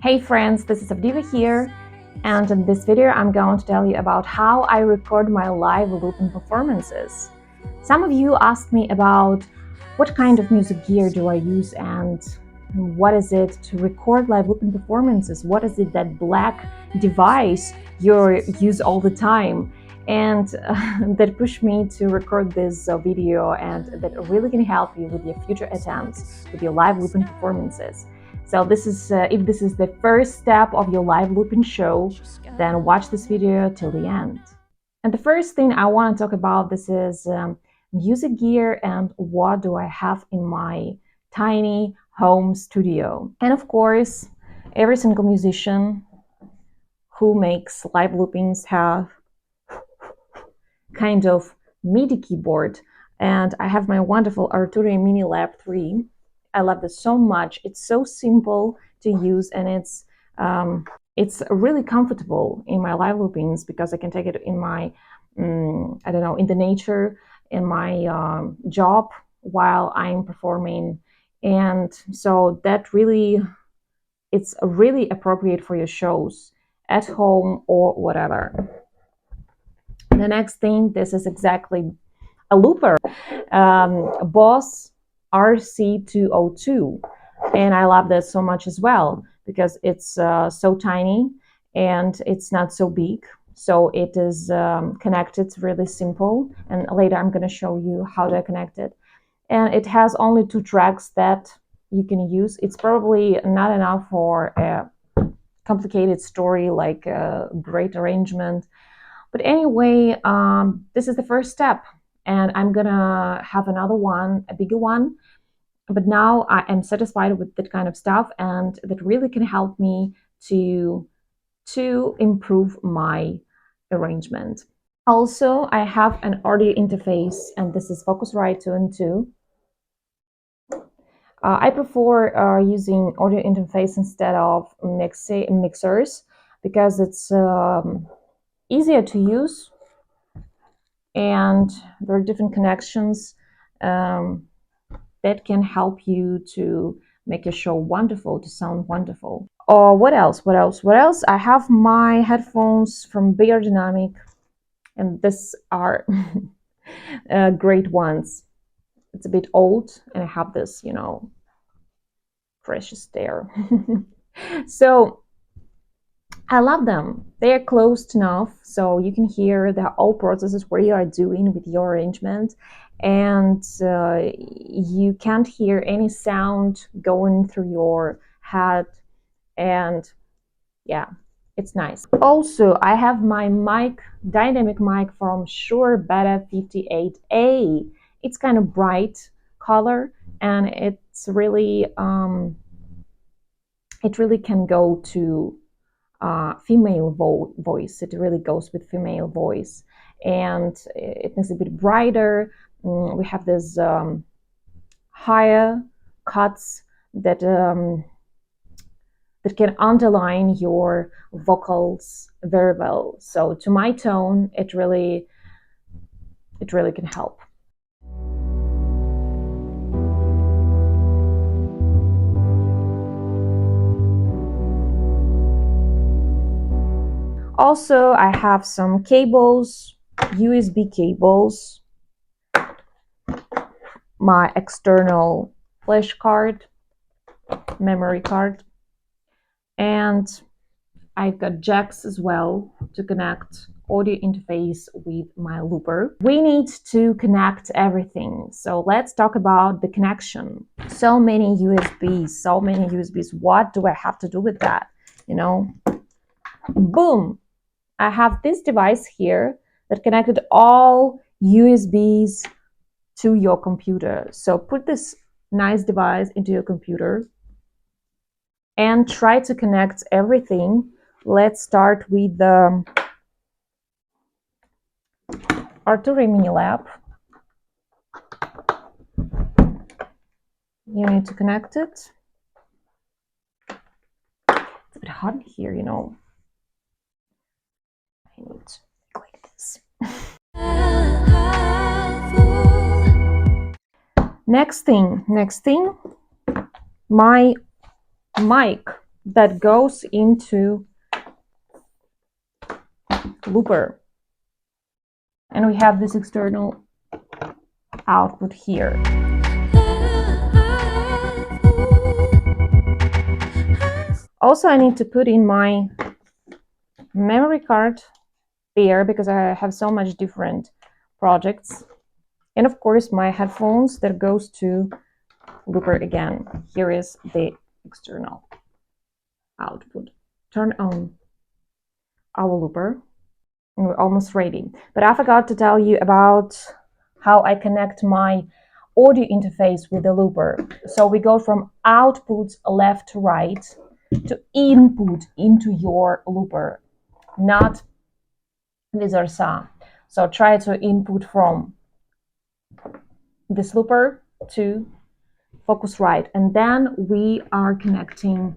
Hey friends, this is Avdiva here, and in this video I'm going to tell you about how I record my live looping performances. Some of you asked me about what kind of music gear do I use and what is it to record live looping performances, what is it that black device you use all the time, and that pushed me to record this video, and that really can help you with your future attempts with your live looping performances. So this is if this is the first step of your live looping show, then watch this video till the end. And the first thing I want to talk about this is music gear and what do I have in my tiny home studio. And of course, every single musician who makes live loopings have kind of MIDI keyboard, and I have my wonderful I Arturia Minilab 3. I love this so much. It's so simple to use, and it's really comfortable in my live loopings because I can take it in my I don't know, in the nature, in my job while I'm performing, and so that really, it's really appropriate for your shows at home or whatever. The next thing, this is exactly a looper, Boss RC202, and I love this so much as well because it's so tiny and it's not so big, so it is connected really simple, and later I'm going to show you how to connect it. And it has only 2 tracks that you can use. It's probably not enough for a complicated story like a great arrangement, but anyway, this is the first step, and I'm gonna have another one, a bigger one, but now I am satisfied with that kind of stuff, and that really can help me to improve my arrangement. Also, I have an audio interface, and this is Focusrite 2 and 2. I prefer using audio interface instead of mixers because it's easier to use, and there are different connections that can help you to make your show wonderful, to sound wonderful. Or what else? I have my headphones from Beyerdynamic, and these are great ones. It's a bit old, and I have this, you know, precious there. So I love them. They are close enough so you can hear the all processes where you are doing with your arrangement, and you can't hear any sound going through your head, and yeah, it's nice. Also, I have my mic, dynamic mic from Shure Beta 58A. It's kind of bright color, and it's really it really can go to female voice. It really goes with female voice, and it is a bit brighter. We have this higher cuts that that can underline your vocals very well. So to my tone, it really can help. Also, I have some cables, USB cables, my external flash card, memory card, and I've got jacks as well to connect audio interface with my looper. We need to connect everything, so let's talk about the connection. So many USBs. What do I have to do with that? You know, boom! I have this device here that connected all USBs to your computer. So put this nice device into your computer and try to connect everything. Let's start with the Arturia Minilab. You need to connect it. It's a bit hot here, you know. I need to make like this. Next thing, my mic. that goes into looper. And we have this external output here. Also, I need to put in my memory card there because I have so much different projects. And of course, my headphones that goes to looper again. Here is the external output. Turn on our looper. And we're almost ready. But I forgot to tell you about how I connect my audio interface with the looper. So we go from output left to right to input into your looper, not vice versa. So try to input from this looper to Focusrite, and then we are connecting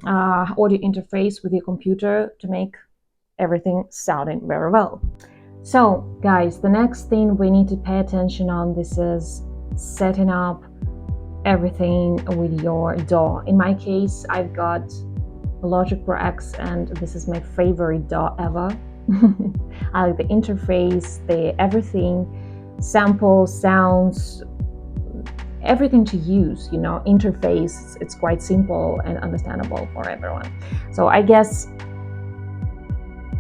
audio interface with your computer to make everything sounding very well. So guys, the next thing we need to pay attention on this is setting up everything with your DAW. In my case, I've got Logic Pro X, and this is my favorite DAW ever. I like the interface, the everything, samples, sounds, everything to use, you know, interface. It's quite simple and understandable for everyone. So I guess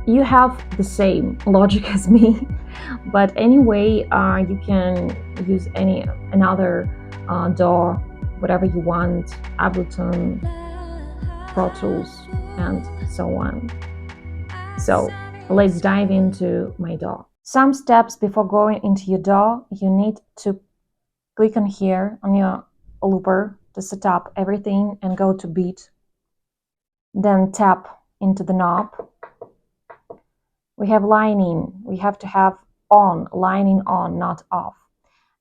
you have the same logic as me, but anyway, you can use another DAW, whatever you want, Ableton, Pro Tools, and so on. So let's dive into my DAW. Some steps before going into your DAW. You need to click on here on your looper to set up everything and go to beat. Then tap into the knob. We have lining. We have to have on, lining on, not off.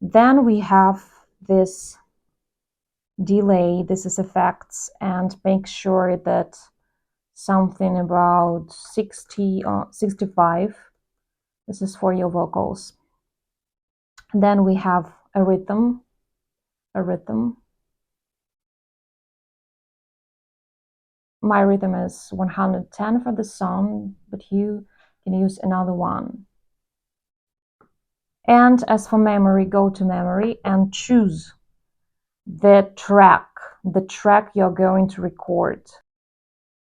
Then we have this delay. This is effects, and make sure that something about 60 or 65. This is for your vocals. And then we have a rhythm. My rhythm is 110 for the song, but you can use another one. And as for memory, go to memory and choose the track you're going to record.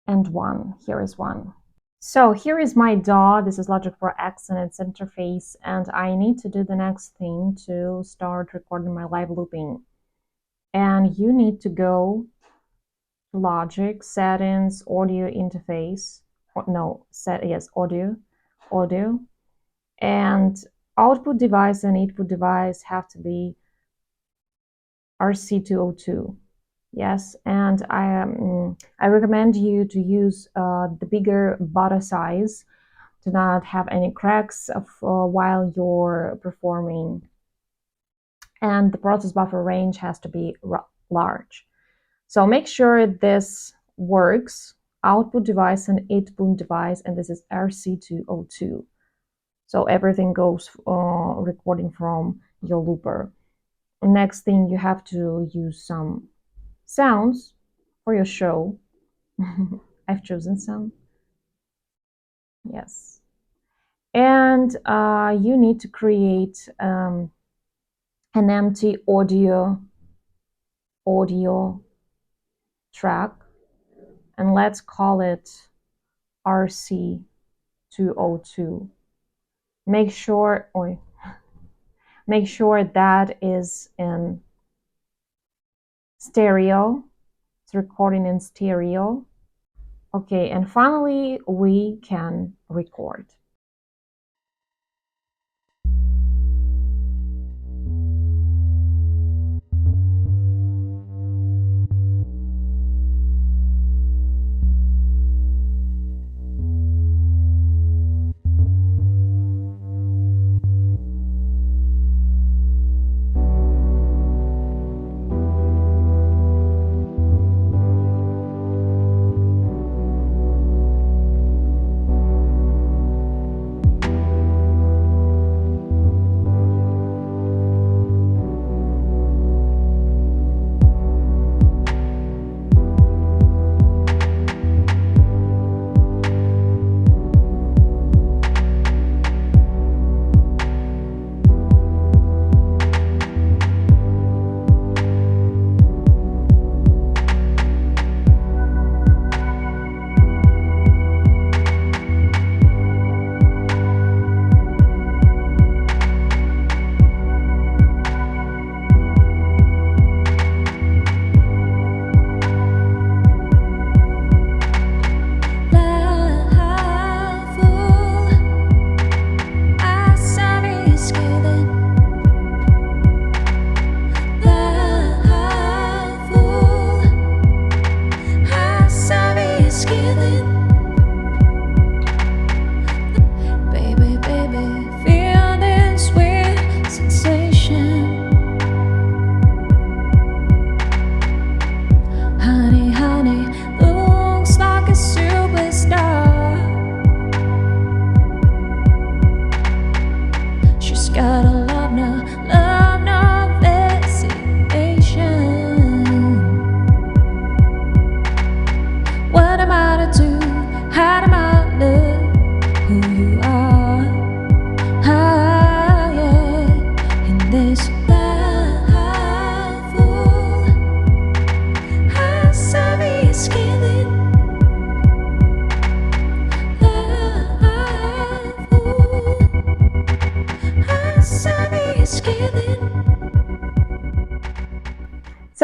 And one, here is one. So here is my DAW. This is Logic Pro X and its interface, and I need to do the next thing to start recording my live looping. And you need to go to Logic, Settings, Audio Interface. Audio. And output device and input device have to be RC202. Yes, and I recommend you to use the bigger button size to not have any cracks while you're performing. And the process buffer range has to be large. So make sure this works. Output device and input device, and this is RC202. So everything goes recording from your looper. Next thing, you have to use some sounds for your show. I've chosen some. Yes. And you need to create an empty audio track, and let's call it RC202. Make sure that is in stereo. It's recording in stereo. Okay, and finally we can record.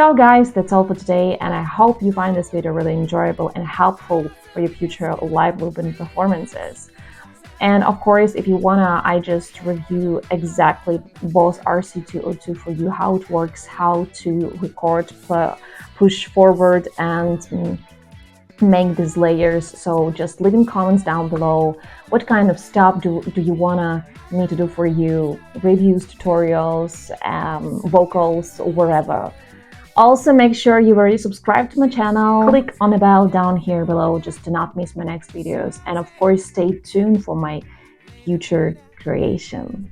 So guys, that's all for today, and I hope you find this video really enjoyable and helpful for your future live looping performances. And of course, if you wanna, I just review exactly both RC202 for you, how it works, how to record, push forward, and make these layers. So just leave in comments down below what kind of stuff do you wanna me to do for you, reviews, tutorials, vocals, wherever. Also, make sure you already subscribe to my channel. Click on the bell down here below just to not miss my next videos. And of course, stay tuned for my future creation.